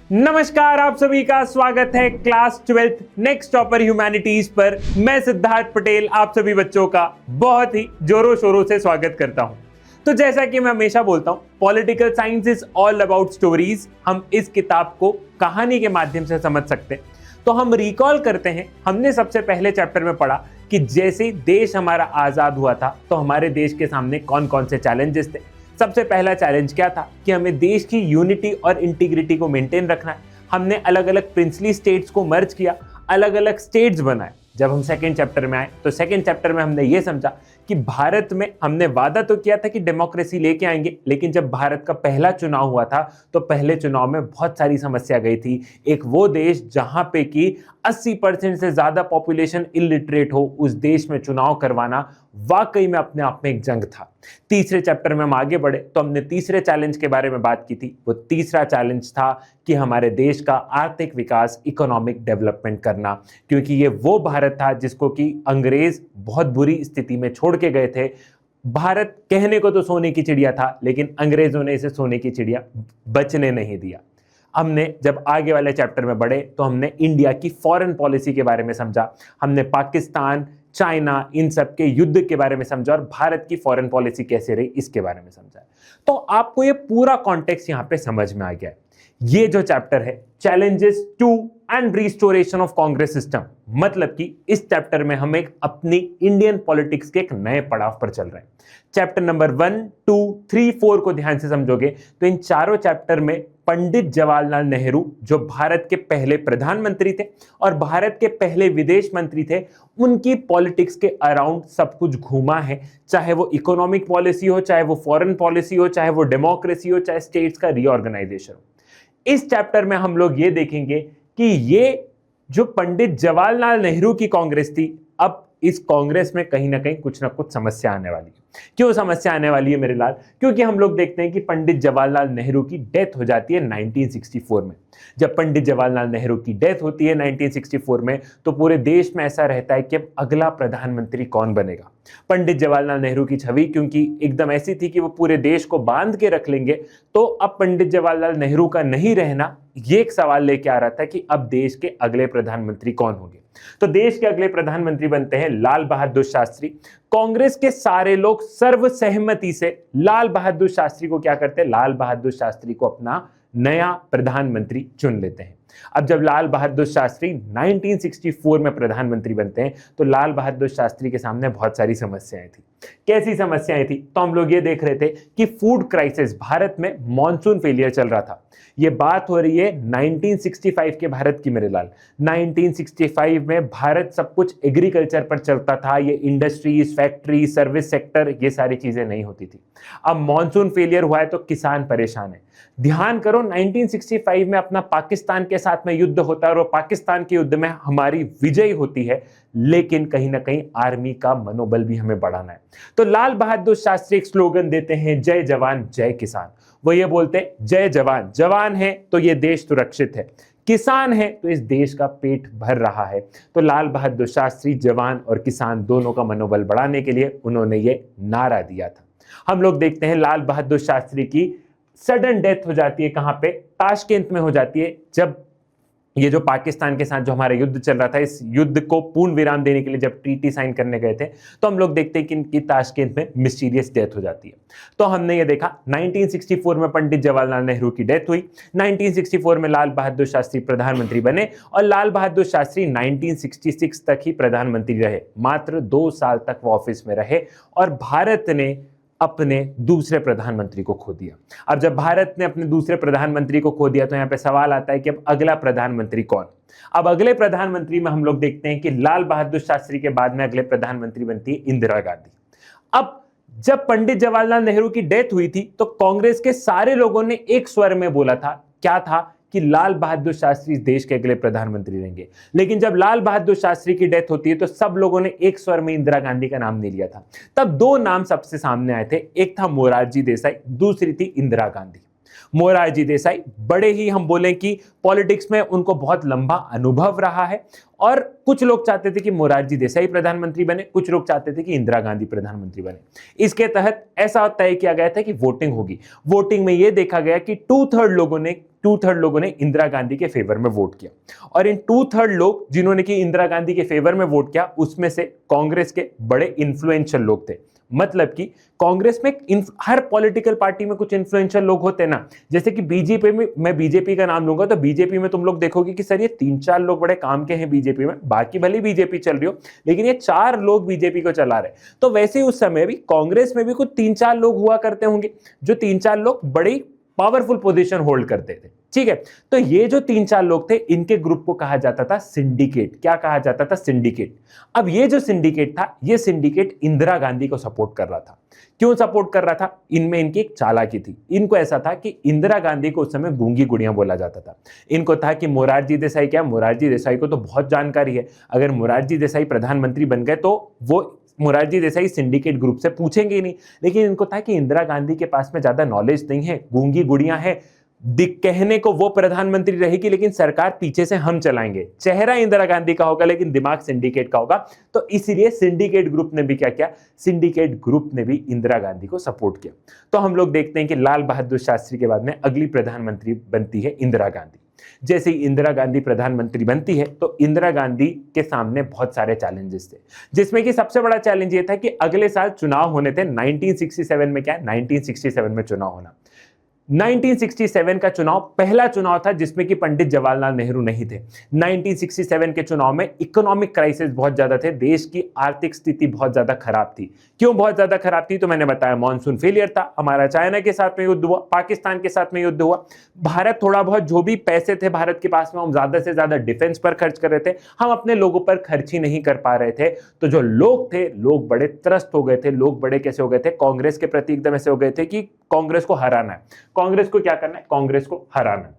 नमस्कार, आप सभी का स्वागत है class 12th next topper humanities पर। मैं सिद्धार्थ पटेल आप सभी बच्चों का बहुत ही जोरों शोरों से स्वागत करता हूं। तो जैसा कि मैं हमेशा बोलता हूं, political science is all about stories. हम इस किताब को कहानी के माध्यम से समझ सकते हैं। तो हम रिकॉल करते हैं, हमने सबसे पहले चैप्टर में पढ़ा कि जैसे देश हमारा आजाद हुआ था तो हमारे देश के सामने कौन कौन से चैलेंजेस थे। सबसे पहला चैलेंज क्या था कि हमें देश की यूनिटी और इंटीग्रिटी को मेंटेन रखना है। हमने अलग अलग प्रिंसली स्टेट्स को मर्ज किया, अलग अलग स्टेट्स बनाए। जब हम सेकंड चैप्टर में आए तो सेकंड चैप्टर में हमने ये समझा कि भारत में हमने वादा तो किया था कि डेमोक्रेसी लेके आएंगे, लेकिन जब भारत का पहला चुनाव हुआ था तो पहले चुनाव में बहुत सारी समस्या गई थी। एक वो देश जहां पे कि 80% से ज्यादा पॉपुलेशन इलिटरेट हो, उस देश में चुनाव करवाना वाकई में अपने आप में एक जंग था। तीसरे चैप्टर में हम आगे बढ़े तो हमने तीसरे चैलेंज के बारे में बात की थी। वो तीसरा चैलेंज था कि हमारे देश का आर्थिक विकास, इकोनॉमिक डेवलपमेंट करना, क्योंकि ये वो भारत था जिसको कि अंग्रेज बहुत बुरी स्थिति में छोड़ के गए थे। भारत कहने को तो सोने की चिड़िया था, लेकिन अंग्रेजों ने इसे सोने की चिड़िया बचने नहीं दिया। हमने जब आगे वाले चैप्टर में बढ़े तो हमने इंडिया की फॉरेन पॉलिसी के बारे में समझा। हमने पाकिस्तान, चाइना, इन सब के युद्ध के बारे में समझा और भारत की फॉरेन पॉलिसी कैसे रही इसके बारे में समझा। तो आपको ये पूरा कॉन्टेक्स्ट यहां पे समझ में आ गया है। ये जो चैप्टर है, challenges to and restoration of Congress system, मतलब कि इस चैप्टर में हम एक अपनी इंडियन पॉलिटिक्स के एक नए पड़ाव पर चल रहे हैं। चैप्टर नंबर 1, 2, 3, 4 को ध्यान से समझोगे तो इन चारों चैप्टर में पंडित जवाहरलाल नेहरू, जो भारत के पहले प्रधानमंत्री थे और भारत के पहले विदेश मंत्री थे, उनकी पॉलिटिक्स के अराउंड सब कुछ घूमा है। चाहे वो इकोनॉमिक पॉलिसी हो, चाहे वो फॉरेन पॉलिसी हो, चाहे वो डेमोक्रेसी हो, चाहे स्टेट्स का रीऑर्गेनाइजेशन हो। इस चैप्टर में हम लोग ये देखेंगे कि ये जो पंडित जवाहरलाल नेहरू की कांग्रेस थी, अब इस कांग्रेस में कहीं ना कहीं कुछ ना कुछ समस्या आने वाली है। क्यों समस्या आने वाली है मेरे लाल? क्योंकि हम लोग देखते हैं कि पंडित जवाहरलाल नेहरू की डेथ हो जाती है 1964 में। जब पंडित जवाहरलाल नेहरू की डेथ होती है 1964 में, तो पूरे देश में ऐसा रहता है कि अब अगला प्रधानमंत्री कौन बनेगा। पंडित जवाहरलाल नेहरू की छवि क्योंकि एकदम ऐसी थी कि वो पूरे देश को बांध के रख लेंगे, तो अब पंडित जवाहरलाल नेहरू का नहीं रहना ये एक सवाल लेके आ रहा था कि अब देश के अगले प्रधानमंत्री कौन होंगे। तो देश के अगले प्रधानमंत्री बनते हैं लाल बहादुर शास्त्री। कांग्रेस के सारे लोग सर्वसहमति से लाल बहादुर शास्त्री को क्या करते हैं? लाल बहादुर शास्त्री को अपना नया प्रधानमंत्री चुन लेते हैं। अब जब लाल बहादुर शास्त्री 1964 में प्रधानमंत्री बनते हैं तो लाल बहादुर शास्त्री के सामने बहुत सारी समस्याएं थी। कैसी समस्याएं थी? तो हम लोग ये देख रहे थे कि फूड क्राइसिस, भारत में मॉनसून फेलियर चल रहा था। ये बात हो रही है 1965 के भारत की मेरे लाल। 1965 में भारत सब कुछ एग्रीकल्चर पर चलता था। ये इंडस्ट्रीज, फैक्ट्री, सर्विस सेक्टर, ये सारी चीजें नहीं होती थी। अब मॉनसून फेलियर हुआ है तो किसान परेशान है। ध्यान करो, 1965 में अपना पाकिस्तान के साथ में युद्ध होता है और पाकिस्तान के युद्ध में हमारी विजय होती है, लेकिन कहीं ना कहीं आर्मी का मनोबल भी हमें बढ़ाना है। तो लाल बहादुर शास्त्री एक स्लोगन देते हैं, जय जवान जय किसान। वो ये बोलते हैं, जय जवान, जवान है तो ये देश सुरक्षित है, किसान है तो इस देश का पेट भर रहा है। तो लाल बहादुर शास्त्री जवान और किसान दोनों का मनोबल बढ़ाने के लिए उन्होंने ये नारा दिया था। हम लोग देखते हैं लाल बहादुर शास्त्री की सडन डेथ हो जाती है। कहां पे? ताशकंद में हो जाती है। जब ये जो पाकिस्तान के साथ जो हमारा युद्ध चल रहा था, इस युद्ध को पूर्ण विराम देने के लिए जब ट्रीटी साइन करने गए थे तो हम लोग देखते हैं कि इनकी ताशकंद में मिस्टीरियस डेथ हो जाती है। तो हमने ये देखा 1964 में पंडित जवाहरलाल नेहरू की डेथ हुई, 1964 में लाल बहादुर शास्त्री प्रधानमंत्री बने और लाल बहादुर शास्त्री 1966 तक ही प्रधानमंत्री रहे। मात्र 2 साल तक वो ऑफिस में रहे और भारत ने अपने दूसरे प्रधानमंत्री को खो दिया। अब जब भारत ने अपने दूसरे प्रधानमंत्री को खो दिया तो यहां पे सवाल आता है कि अब अगला प्रधानमंत्री कौन? अब अगले प्रधानमंत्री में हम लोग देखते हैं कि लाल बहादुर शास्त्री के बाद में अगले प्रधानमंत्री बनती है इंदिरा गांधी। अब जब पंडित जवाहरलाल नेहरू की डेथ हुई थी तो कांग्रेस के सारे लोगों ने एक स्वर में बोला था, क्या था? कि लाल बहादुर शास्त्री इस देश के अगले प्रधानमंत्री रहेंगे। लेकिन जब लाल बहादुर शास्त्री की डेथ होती है तो सब लोगों ने एक स्वर में इंदिरा गांधी का नाम नहीं लिया था। तब 2 नाम सबसे सामने आए थे, एक था मोरारजी देसाई, दूसरी थी इंदिरा गांधी। मोरारजी देसाई बड़े ही हम बोलें कि पॉलिटिक्स में उनको बहुत लंबा अनुभव रहा है और कुछ लोग चाहते थे कि मोरारजी देसाई प्रधानमंत्री बने, कुछ लोग चाहते थे कि इंदिरा गांधी प्रधानमंत्री बने। इसके तहत ऐसा तय किया गया था कि वोटिंग होगी। वोटिंग में यह देखा गया कि टू थर्ड लोगों ने इंदिरा गांधी के फेवर में वोट किया और इन 2/3 लोग जिन्होंने कि इंदिरा गांधी के फेवर में वोट किया उसमें से कांग्रेस के बड़े इन्फ्लुएंशियल लोग थे। मतलब कि कांग्रेस में हर पॉलिटिकल पार्टी में कुछ इन्फ्लुएंशियल लोग होते हैं ना, जैसे कि बीजेपी में, मैं बीजेपी का नाम लूंगा तो बीजेपी में तुम लोग देखोगे कि सर ये 3-4 लोग बड़े काम के हैं बीजेपी में, बाकी भले बीजेपी चल रही हो लेकिन ये 4 लोग बीजेपी को चला रहे। तो वैसे ही उस समय भी कांग्रेस में भी कुछ 3-4 लोग हुआ करते होंगे जो 3-4 लोग बड़ी पावरफुल पोजीशन होल्ड करते थे। ठीक है, तो ये जो 3-4 लोग थे इनके ग्रुप को कहा जाता था सिंडिकेट। क्या कहा जाता था? सिंडिकेट। अब ये जो सिंडिकेट था, ये सिंडिकेट इंदिरा गांधी को सपोर्ट कर रहा था। क्यों सपोर्ट कर रहा था? इनमें इनकी एक चालाकी थी। इनको ऐसा था कि इंदिरा गांधी को उस समय गूंगी गुड़िया बोला जाता था। इनको था कि मोरारजी देसाई, क्या मोरारजी देसाई को तो बहुत जानकारी है, अगर मोरारजी देसाई प्रधानमंत्री बन गए तो वो मोरारजी देसाई सिंडिकेट ग्रुप से पूछेंगे ही नहीं। लेकिन इनको था कि इंदिरा गांधी के पास में ज्यादा नॉलेज नहीं है, गूंगी गुड़िया है, कहने को वो प्रधानमंत्री रहेगी लेकिन सरकार पीछे से हम चलाएंगे। चेहरा इंदिरा गांधी का होगा लेकिन दिमाग सिंडिकेट का होगा। तो इसलिए सिंडिकेट ग्रुप ने भी क्या किया? सिंडिकेट ग्रुप ने भी इंदिरा गांधी को सपोर्ट किया। तो हम लोग देखते हैं कि लाल बहादुर शास्त्री के बाद में अगली प्रधानमंत्री बनती है इंदिरा गांधी। जैसे ही इंदिरा गांधी प्रधानमंत्री बनती है तो इंदिरा गांधी के सामने बहुत सारे चैलेंजेस थे, जिसमें कि सबसे बड़ा चैलेंज ये था कि अगले साल चुनाव होने थे। 1967 में, क्या है 1967 में चुनाव होना। 1967 का चुनाव पहला चुनाव था जिसमें कि पंडित जवाहरलाल नेहरू नहीं थे। 1967 के चुनाव में इकोनॉमिक क्राइसिस बहुत ज्यादा थे, देश की आर्थिक स्थिति बहुत ज्यादा खराब थी। क्यों बहुत ज्यादा खराब थी? तो मैंने बताया मॉनसून फेलियर था, हमारा चाइना के साथ में युद्ध हुआ, पाकिस्तान के साथ में युद्ध हुआ, भारत थोड़ा बहुत जो भी पैसे थे भारत के पास में हम ज्यादा से ज्यादा डिफेंस पर खर्च कर रहे थे, हम अपने लोगों पर खर्च ही नहीं कर पा रहे थे। तो जो लोग थे, लोग बड़े त्रस्त हो गए थे। लोग बड़े कैसे हो गए थे? कांग्रेस के प्रति एकदम ऐसे हो गए थे कि कांग्रेस को हराना है, कांग्रेस को क्या करना है? कांग्रेस को हराना।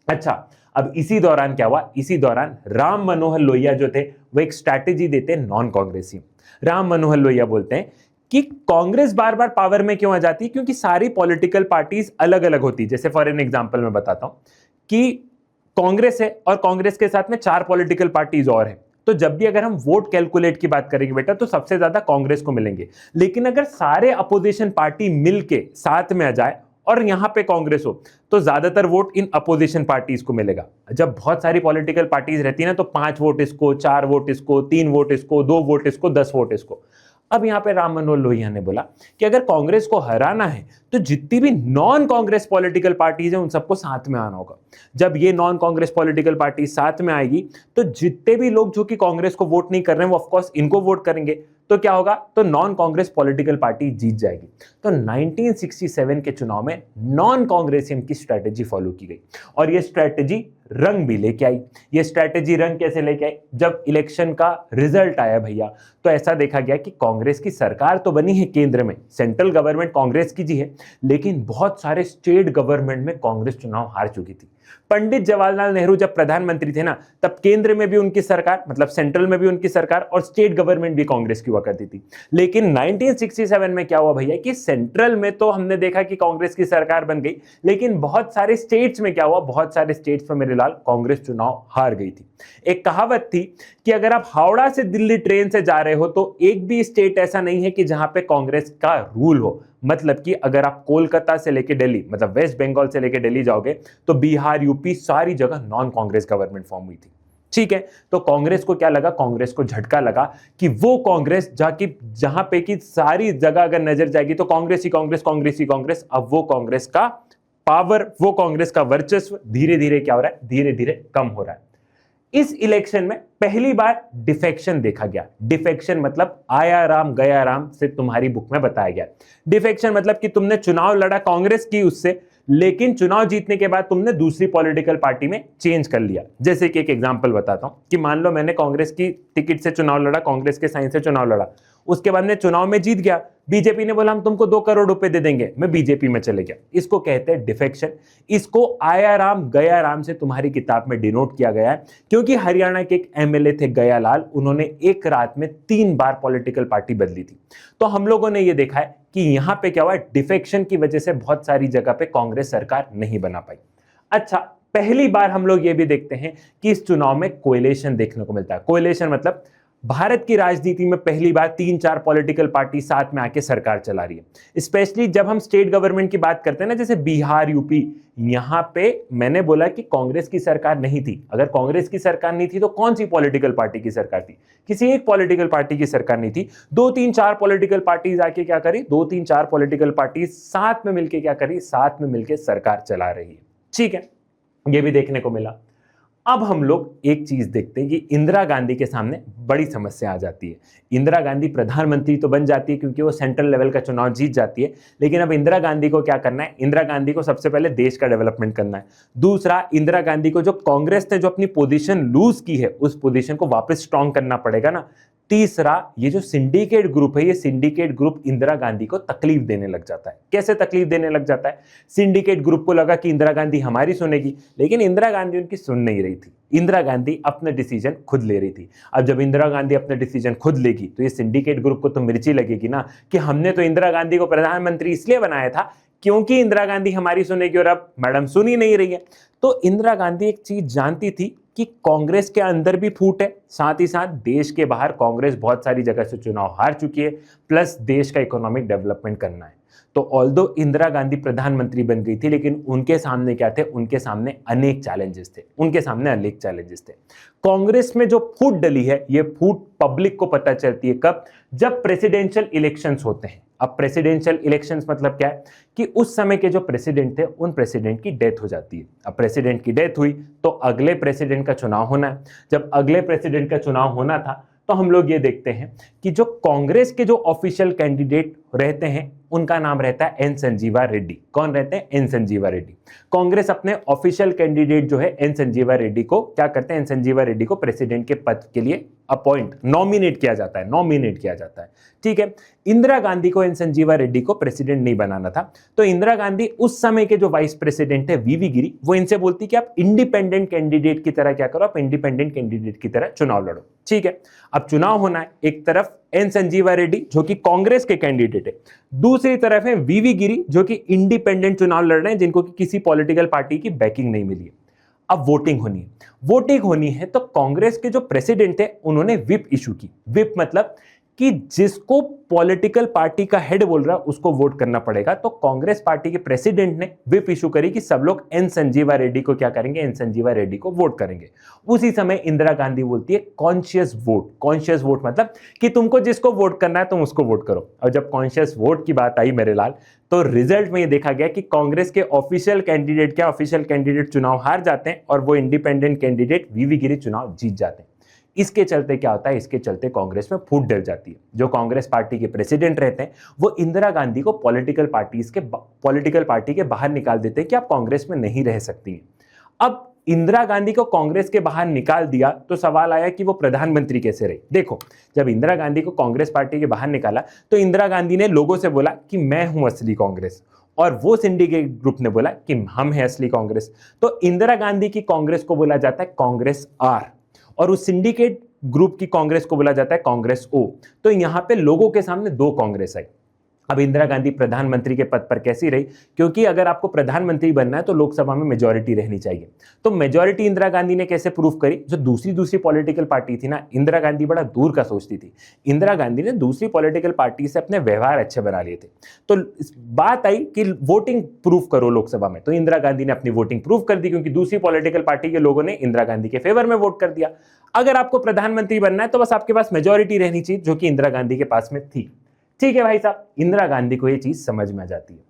अच्छा, अब इसी दौरान क्या हुआ? इसी दौरान राम मनोहर लोहिया जो थे वो एक स्ट्रैटेजी देते हैं नॉन कांग्रेसी। राम मनोहर लोहिया बोलते हैं कि कांग्रेस बार बार पावर में क्यों आ जाती है? क्योंकि सारी पॉलिटिकल पार्टीज अलग अलग होती। जैसे फॉर एन एग्जांपल मैं बताता हूं कि कांग्रेस है और कांग्रेस के साथ में 4 पॉलिटिकल पार्टीज और हैं। तो जब भी अगर हम वोट कैलकुलेट की बात करेंगे बेटा तो सबसे ज्यादा कांग्रेस को मिलेंगे। लेकिन अगर सारे अपोजिशन पार्टी मिलके साथ में आ जाए और यहां पे कांग्रेस हो तो ज्यादातर वोट इन अपोजिशन पार्टीज को मिलेगा। जब बहुत सारी पॉलिटिकल पार्टीज रहती है ना तो 5 वोट इसको, 4 वोट इसको, 3 वोट इसको, 2 वोट इसको, 10 वोट इसको। अब यहां पे राम मनोहर लोहिया ने बोला कि अगर कांग्रेस को हराना है तो जितनी भी नॉन कांग्रेस पॉलिटिकल पार्टीज हैं उन सबको साथ में आना होगा। जब ये नॉन कांग्रेस पॉलिटिकल पार्टी साथ में आएगी तो जितने भी लोग जो कि कांग्रेस को वोट नहीं कर रहे हैं वो ऑफ कोर्स इनको वोट करेंगे। तो क्या होगा? तो नॉन कांग्रेस पॉलिटिकल पार्टी जीत जाएगी। तो 1967 के चुनाव में नॉन कांग्रेसियन की स्ट्रैटेजी फॉलो की गई और ये स्ट्रैटेजी रंग भी लेके आई। ये स्ट्रैटेजी रंग कैसे लेके आई? जब इलेक्शन का रिजल्ट आया भैया तो ऐसा देखा गया कि कांग्रेस की सरकार तो बनी है केंद्र में, सेंट्रल गवर्नमेंट कांग्रेस की जी है, लेकिन बहुत सारे स्टेट गवर्नमेंट में कांग्रेस चुनाव हार चुकी थी। पंडित जवाहरलाल नेहरू जब प्रधानमंत्री थे ना तब केंद्र में भी उनकी सरकार, मतलब सेंट्रल में भी उनकी सरकार और स्टेट गवर्नमेंट भी कांग्रेस की हुआ करती थी। लेकिन 1967 में क्या हुआ भैया कि सेंट्रल में तो हमने देखा कि कांग्रेस की सरकार बन गई, लेकिन बहुत सारे स्टेट्स में क्या हुआ? बहुत सारे स्टेट्स में मेरे लाल कांग्रेस चुनाव हार गई थी। एक कहावत थी कि अगर आप हावड़ा से दिल्ली ट्रेन से जा रहे हो तो एक भी स्टेट ऐसा नहीं है कि जहां पे कांग्रेस का रूल हो। मतलब कि अगर आप कोलकाता से लेके दिल्ली, मतलब वेस्ट बंगाल से लेके दिल्ली जाओगे तो बिहार, यूपी सारी जगह नॉन कांग्रेस गवर्नमेंट फॉर्म हुई थी। ठीक है, तो कांग्रेस को क्या लगा? कांग्रेस को झटका लगा कि वो कांग्रेस जहां पे की सारी जगह अगर नजर जाएगी तो कांग्रेस ही कांग्रेस, कांग्रेस ही कांग्रेस। अब वो कांग्रेस का पावर, वो कांग्रेस का वर्चस्व धीरे धीरे क्या हो रहा है? धीरे धीरे कम हो रहा है। इस इलेक्शन में पहली बार डिफेक्शन देखा गया। डिफेक्शन मतलब आया राम गया राम से तुम्हारी बुक में बताया गया। डिफेक्शन मतलब कि तुमने चुनाव लड़ा कांग्रेस की उससे, लेकिन चुनाव जीतने के बाद तुमने दूसरी पॉलिटिकल पार्टी में चेंज कर लिया। जैसे कि एक एग्जांपल बताता हूं कि मान लो मैंने कांग्रेस की टिकट से चुनाव लड़ा, कांग्रेस के साइन से चुनाव लड़ा, उसके बाद में चुनाव में जीत गया, बीजेपी ने बोला हम तुमको 2 करोड़ रुपए दे देंगे, मैं बीजेपी में चले गया। इसको कहते हैं डिफेक्शन। इसको आया राम गया राम से तुम्हारी किताब में डिनोट किया गया है, क्योंकि हरियाणा के एक एमएलए थे गया लाल, उन्होंने एक रात में 3 बार पॉलिटिकल पार्टी बदली थी। तो हम लोगों ने ये देखा है कि यहां पे क्या हुआ, डिफेक्शन की वजह से बहुत सारी जगह पे कांग्रेस सरकार नहीं बना पाई। अच्छा, पहली बार हम लोग ये भी देखते हैं कि इस चुनाव में कोएलिशन देखने को मिलता है। कोएलिशन मतलब भारत की राजनीति में पहली बार 3-4 पॉलिटिकल पार्टी साथ में आके सरकार चला रही है। स्पेशली जब हम स्टेट गवर्नमेंट की बात करते हैं ना, जैसे बिहार, यूपी, यहां पे मैंने बोला कि कांग्रेस की सरकार नहीं थी। अगर कांग्रेस की सरकार नहीं थी तो कौन सी पॉलिटिकल पार्टी की सरकार थी? किसी एक पॉलिटिकल पार्टी की सरकार नहीं थी। 2-3-4 पॉलिटिकल पार्टीज आके क्या करी, 2-3-4 पॉलिटिकल पार्टी साथ में मिलकर क्या करी, साथ में मिलकर सरकार चला रही है। ठीक है, ये भी देखने को मिला। अब हम लोग एक चीज देखते हैं कि इंदिरा गांधी के सामने बड़ी समस्या आ जाती है। इंदिरा गांधी प्रधानमंत्री तो बन जाती है क्योंकि वो सेंट्रल लेवल का चुनाव जीत जाती है, लेकिन अब इंदिरा गांधी को क्या करना है? इंदिरा गांधी को सबसे पहले देश का डेवलपमेंट करना है। दूसरा, इंदिरा गांधी को जो कांग्रेस ने जो अपनी पोजीशन लूज की है, उस पोजीशन को वापस स्ट्रांग करना पड़ेगा ना। तीसरा, ये जो सिंडिकेट ग्रुप है, ये सिंडिकेट ग्रुप इंदिरा गांधी को तकलीफ देने लग जाता है। कैसे तकलीफ देने लग जाता है? सिंडिकेट ग्रुप को लगा कि इंदिरा गांधी हमारी सुनेगी, लेकिन इंदिरा गांधी उनकी सुन नहीं रही थी। इंदिरा गांधी अपने डिसीजन खुद ले रही थी। अब जब इंदिरा गांधी अपने डिसीजन खुद लेगी तो ये सिंडिकेट ग्रुप को तो मिर्ची लगेगी ना, कि हमने तो इंदिरा गांधी को प्रधानमंत्री इसलिए बनाया था क्योंकि इंदिरा गांधी हमारी सुनेगी, और अब मैडम सुन ही नहीं रही है। तो इंदिरा गांधी एक चीज जानती थी कि कांग्रेस के अंदर भी फूट है, साथ ही साथ देश के बाहर कांग्रेस बहुत सारी जगह से चुनाव हार चुकी है, प्लस देश का इकोनॉमिक डेवलपमेंट करना है। तो ऑल्दो इंदिरा गांधी प्रधानमंत्री बन गई थी, लेकिन उनके सामने क्या थे? उनके सामने अनेक चैलेंजेस थे। कांग्रेस में जो फूट डली है, ये फूट पब्लिक को पता चलती है कब? जब प्रेसिडेंशियल इलेक्शंस होते हैं। अब प्रेसिडेंशियल इलेक्शंस मतलब क्या है कि उस समय के जो प्रेसिडेंट थे, उन प्रेसिडेंट की डेथ हो जाती है। अब प्रेसिडेंट की डेथ हुई तो अगले प्रेसिडेंट का चुनाव होना है। जब अगले प्रेसिडेंट का चुनाव होना था तो हम लोग ये देखते हैं कि जो कांग्रेस के जो ऑफिशियल कैंडिडेट रहते हैं, उनका नाम रहता है एन संजीवा रेड्डी। कौन रहते हैं? एन संजीवा रेड्डी। कांग्रेस अपने ऑफिशियल कैंडिडेट जो है एन संजीवा रेड्डी को क्या करते हैं? एन संजीवा रेड्डी को प्रेसिडेंट के पद के लिए नॉमिनेट किया जाता है। ठीक है, इंदिरा गांधी को एन संजीवा रेड्डी को प्रेसिडेंट नहीं बनाना था, तो इंदिरा गांधी उस समय के जो वाइस प्रेसिडेंट है वीवी गिरी, वो इनसे बोलती कि आप इंडिपेंडेंट कैंडिडेट की तरह क्या करो, आप इंडिपेंडेंट कैंडिडेट की तरह चुनाव लड़ो। ठीक है, अब चुनाव होना है, एक तरफ एन संजीवा रेड्डी जो कि कांग्रेस के कैंडिडेट है, दूसरी तरफ है वीवी गिरी जो कि इंडिपेंडेंट चुनाव लड़ रहे हैं, जिनको कि किसी पॉलिटिकल पार्टी की बैकिंग नहीं मिली है। अब वोटिंग होनी है तो कांग्रेस के जो प्रेसिडेंट है उन्होंने व्हिप इशू की। व्हिप मतलब कि जिसको पॉलिटिकल पार्टी का हेड बोल रहा है उसको वोट करना पड़ेगा। तो कांग्रेस पार्टी के प्रेसिडेंट ने व्हिप इशू करी कि सब लोग एन संजीवा रेड्डी को क्या करेंगे? एन संजीवा रेड्डी को वोट करेंगे। उसी समय इंदिरा गांधी बोलती है कॉन्शियस वोट मतलब कि तुमको जिसको वोट करना है तुम उसको वोट करो। और जब कॉन्शियस वोट की बात आई मेरे लाल, तो रिजल्ट में ये देखा गया कि कांग्रेस के ऑफिशियल कैंडिडेट चुनाव हार जाते हैं और वो इंडिपेंडेंट कैंडिडेट वीवी गिरी चुनाव जीत जाते हैं। इसके चलते क्या होता है? इसके चलते कांग्रेस में फूट डल जाती है। जो कांग्रेस पार्टी के प्रेसिडेंट रहते हैं वो इंदिरा गांधी को पॉलिटिकल पार्टी के बाहर निकाल देते हैं कि आप कांग्रेस में नहीं रह सकती हैं। अब इंदिरा गांधी को कांग्रेस के बाहर निकाल दिया तो सवाल आया कि वो प्रधानमंत्री कैसे रही। देखो, जब इंदिरा गांधी को कांग्रेस पार्टी के बाहर निकाला तो इंदिरा गांधी ने लोगों से बोला कि मैं हूं असली कांग्रेस, और वो सिंडिकेट ग्रुप ने बोला कि हम हैं असली कांग्रेस। तो इंदिरा गांधी की कांग्रेस को बोला जाता है कांग्रेस आर, और उस सिंडिकेट ग्रुप की कांग्रेस को बोला जाता है कांग्रेस ओ। तो यहां पे लोगों के सामने 2 कांग्रेस आई। अब इंदिरा गांधी प्रधानमंत्री के पद पर कैसी रही? क्योंकि अगर आपको प्रधानमंत्री बनना है तो लोकसभा में मेजॉरिटी रहनी चाहिए। तो मेजॉरिटी इंदिरा गांधी ने कैसे प्रूव करी? जो दूसरी पॉलिटिकल पार्टी थी ना, इंदिरा गांधी बड़ा दूर का सोचती थी। इंदिरा गांधी ने दूसरी पॉलिटिकल पार्टी से अपने व्यवहार अच्छे बना लिए थे। तो बात आई कि वोटिंग प्रूफ करो लोकसभा में, तो इंदिरा गांधी ने अपनी वोटिंग प्रूफ कर दी, क्योंकि दूसरी पॉलिटिकल पार्टी के लोगों ने इंदिरा गांधी के फेवर में वोट कर दिया। अगर आपको प्रधानमंत्री बनना है तो बस आपके पास मेजॉरिटी रहनी चाहिए, जो कि इंदिरा गांधी के पास में थी। ठीक है भाई साहब, इंदिरा गांधी को ये चीज समझ में आ जाती है।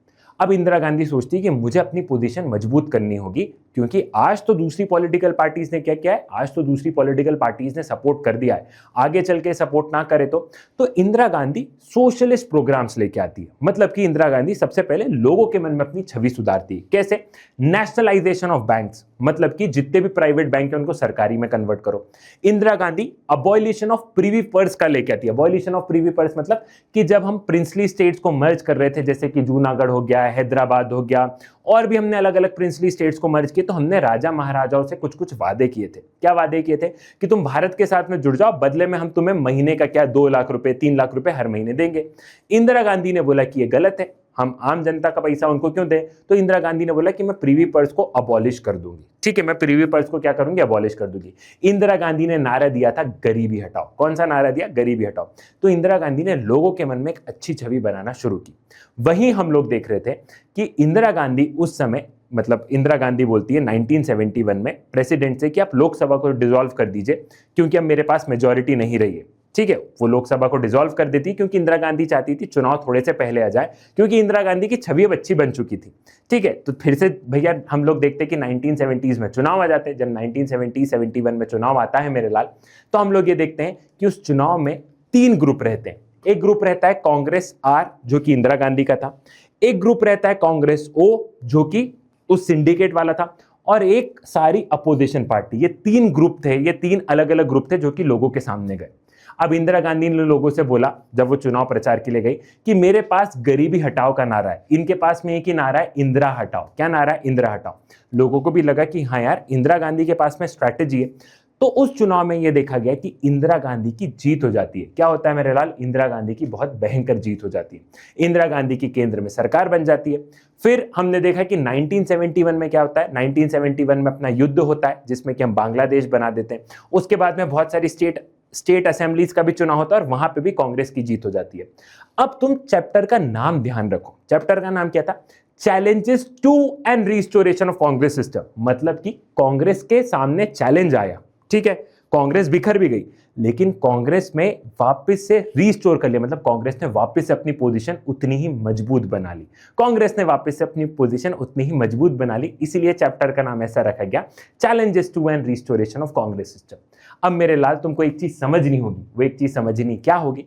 अब इंदिरा गांधी सोचती है कि मुझे अपनी पोजीशन मजबूत करनी होगी, क्योंकि आज तो दूसरी पॉलिटिकल पार्टीज ने क्या किया है, आज तो दूसरी पॉलिटिकल पार्टीज ने सपोर्ट कर दिया है, आगे चल के सपोर्ट ना करे तो इंदिरा गांधी सोशलिस्ट प्रोग्राम्स लेके आती है। मतलब कि इंदिरा गांधी सबसे पहले लोगों के मन में अपनी छवि सुधारती है। कैसे? नेशनलाइजेशन ऑफ बैंक्स, मतलब कि जितने भी प्राइवेट बैंक है उनको सरकारी में कन्वर्ट करो। Indira Gandhi abolition of Privi purse का लेके आती है। अबॉलिशन ऑफ प्रीवी पर्स मतलब कि जब हम प्रिंसली स्टेट्स को मर्ज कर रहे थे, जैसे कि जूनागढ़ हो गया, हैदराबाद हो गया, और भी हमने अलग अलग प्रिंसली स्टेट्स को मर्ज किए, तो हमने राजा महाराजाओं से कुछ कुछ वादे किए थे। क्या वादे किए थे? कि तुम भारत के साथ में जुड़ जाओ, बदले में हम तुम्हें महीने का क्या 2 लाख रुपए 3 लाख रुपए हर महीने देंगे। इंदिरा गांधी ने बोला कि ये गलत है, हम आम जनता का पैसा उनको क्यों दें? तो इंदिरा गांधी ने बोला कि मैं प्रीवी पर्स को अबॉलिश कर दूंगी। ठीक है, मैं प्रीवी पर्स को क्या करूंगी? अबॉलिश कर दूंगी। इंदिरा गांधी ने नारा दिया था गरीबी हटाओ। कौन सा नारा दिया? गरीबी हटाओ। तो इंदिरा गांधी ने लोगों के मन में एक अच्छी छवि बनाना शुरू की। वहीं हम लोग देख रहे थे कि इंदिरा गांधी उस समय, मतलब इंदिरा गांधी बोलती है 1971 में प्रेसिडेंट से कि आप लोकसभा को डिसॉल्व कर दीजिए क्योंकि अब मेरे पास मेजॉरिटी नहीं रही है। ठीक है, वो लोकसभा को डिसॉल्व कर देती क्योंकि इंदिरा गांधी चाहती थी चुनाव थोड़े से पहले आ जाए, क्योंकि इंदिरा गांधी की छवि अब अच्छी बन चुकी थी। ठीक है, तो फिर से भैया हम लोग देखते कि 1970s में चुनाव आ जाते हैं। जब 1970-71 में चुनाव आता है मेरे लाल, तो हम लोग ये देखते हैं कि उस चुनाव में 3 ग्रुप रहते हैं। एक ग्रुप रहता है कांग्रेस आर, जो कि इंदिरा गांधी का था। एक ग्रुप रहता है कांग्रेस ओ, जो कि उस सिंडिकेट वाला था, और एक सारी अपोजिशन पार्टी। ये 3 ग्रुप थे, ये 3 अलग अलग ग्रुप थे जो कि लोगों के सामने गए। अब इंदिरा गांधी ने लोगों से बोला, जब वो चुनाव प्रचार के लिए गई, कि मेरे पास गरीबी हटाओ का नारा है, इनके पास में एक ही नारा है, इंदिरा हटाओ। क्या नारा है? इंदिरा हटाओ। लोगों को भी लगा कि हाँ यार, इंदिरा गांधी के पास में स्ट्रैटेजी है। तो उस चुनाव में यह देखा गया कि इंदिरा गांधी की जीत हो जाती है। क्या होता है मेरे लाल? इंदिरा गांधी की बहुत भयंकर जीत हो जाती है। इंदिरा गांधी की केंद्र में सरकार बन जाती है। फिर हमने देखा कि 1971 में क्या होता है? 1971 में अपना युद्ध होता है, जिसमें कि हम बांग्लादेश बना देते हैं। उसके बाद में बहुत सारी स्टेट असेंबलीज का भी चुनाव होता है और वहां पे भी कांग्रेस की जीत हो जाती है। अब तुम चैप्टर का नाम ध्यान रखो। चैप्टर का नाम क्या था? Challenges to and restoration of Congress system. मतलब कि कांग्रेस के सामने चैलेंज आया। ठीक है, कांग्रेस बिखर भी गई, लेकिन कांग्रेस में वापस से रिस्टोर कर लिया। मतलब कांग्रेस ने वापस से अपनी पोजीशन उतनी ही मजबूत बना ली। कांग्रेस ने वापस से अपनी पोजीशन उतनी ही मजबूत बना ली, इसीलिए चैप्टर का नाम ऐसा रखा गया, challenges to and restoration of Congress system. अब मेरे लाल, तुमको एक चीज समझनी होगी। वो एक चीज समझनी क्या होगी?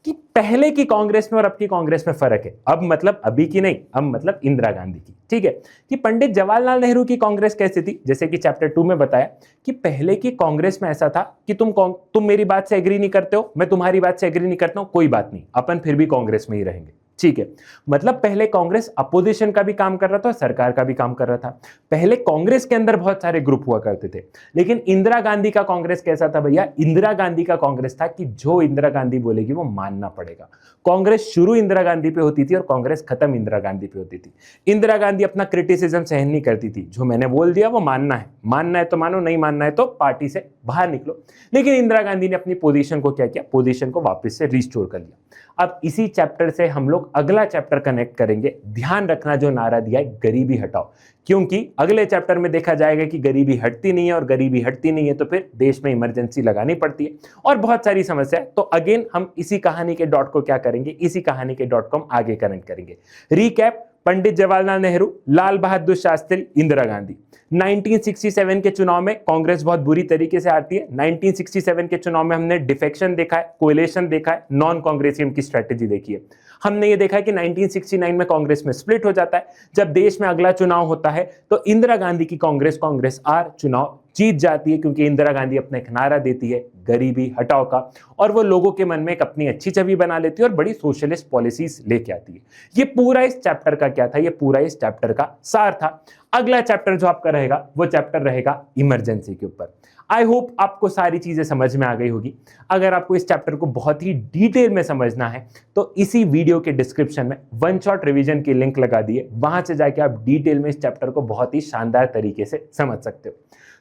कि पहले की कांग्रेस में और अब की कांग्रेस में फर्क है। अब मतलब अभी की नहीं, अब मतलब इंदिरा गांधी की। ठीक है, कि पंडित जवाहरलाल नेहरू की कांग्रेस कैसी थी? जैसे कि चैप्टर 2 में बताया कि पहले की कांग्रेस में ऐसा था कि तुम मेरी बात से एग्री नहीं करते हो, मैं तुम्हारी बात से एग्री नहीं करता हूं, कोई बात नहीं, अपन फिर भी कांग्रेस में ही रहेंगे। ठीक है, मतलब पहले कांग्रेस अपोजिशन का भी काम कर रहा था और सरकार का भी काम कर रहा था। पहले कांग्रेस के अंदर बहुत सारे ग्रुप हुआ करते थे, लेकिन इंदिरा गांधी का कांग्रेस कैसा था भैया? इंदिरा गांधी का कांग्रेस था कि जो इंदिरा गांधी बोलेगी वो मानना पड़ेगा। कांग्रेस शुरू इंदिरा गांधी पे होती थी और कांग्रेस खत्म इंदिरा गांधी पे होती थी। इंदिरा गांधी अपना क्रिटिसिज्म सहन नहीं करती थी, जो मैंने बोल दिया वो मानना है तो मानो, नहीं मानना है तो पार्टी से बाहर निकलो। लेकिन इंदिरा गांधी ने अपनी पोजीशन को क्या किया? पोजीशन को वापस से रिस्टोर कर लिया। अब इसी चैप्टर से हम लोग अगला चैप्टर कनेक्ट करेंगे। ध्यान रखना जो नारा दिया है, गरीबी हटाओ, क्योंकि अगले चैप्टर में देखा जाएगा कि गरीबी हटती नहीं है, और गरीबी हटती नहीं है तो फिर देश में इमरजेंसी लगानी पड़ती है और बहुत सारी समस्या है। तो अगेन हम इसी कहानी के डॉट को क्या करेंगे? इसी कहानी के डॉट को हम आगे कनेक्ट करेंगे। रिकैप: पंडित जवाहरलाल नेहरू, लाल बहादुर शास्त्री, इंदिरा गांधी। 1967 के चुनाव में कांग्रेस बहुत बुरी तरीके से हारती है। 1967 के चुनाव में हमने डिफेक्शन देखा है, कोएलिशन देखा है, नॉन कांग्रेसियम की स्ट्रेटेजी देखी है। हमने ये देखा है कि 1969 में कांग्रेस में स्प्लिट हो जाता है। जब देश में अगला चुनाव होता है तो इंदिरा गांधी की कांग्रेस आर चुनाव जीत जाती है, क्योंकि इंदिरा गांधी अपना एक नारा देती है गरीबी हटाओ का, और वो लोगों के मन में एक अपनी अच्छी छवि बना लेती है और बड़ी सोशलिस्ट पॉलिसीज लेके आती है। ये पूरा इस चैप्टर का क्या था? ये पूरा इस चैप्टर का सार था। अगला चैप्टर जो आपका रहेगा वो चैप्टर रहेगा इमरजेंसी के ऊपर। आई होप आपको सारी चीजें समझ में आ गई होगी। अगर आपको इस चैप्टर को बहुत ही डिटेल में समझना है तो इसी वीडियो के डिस्क्रिप्शन में वन शॉट रिवीजन की लिंक लगा दिए, वहां से जाके आप डिटेल में इस चैप्टर को बहुत ही शानदार तरीके से समझ सकते हो।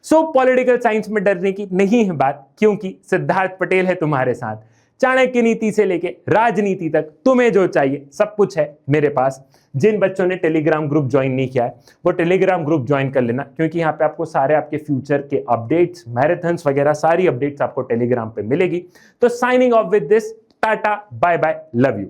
सो पॉलिटिकल साइंस में डरने की नहीं है बात, क्योंकि सिद्धार्थ पटेल है तुम्हारे साथ। चाणक्य नीति से लेके राजनीति तक तुम्हें जो चाहिए सब कुछ है मेरे पास। जिन बच्चों ने टेलीग्राम ग्रुप ज्वाइन नहीं किया है वो टेलीग्राम ग्रुप ज्वाइन कर लेना, क्योंकि यहाँ पे आपको सारे आपके फ्यूचर के अपडेट्स, मैराथन्स वगैरह सारी अपडेट्स आपको टेलीग्राम पे मिलेगी। तो signing off with this, tata bye bye, love you.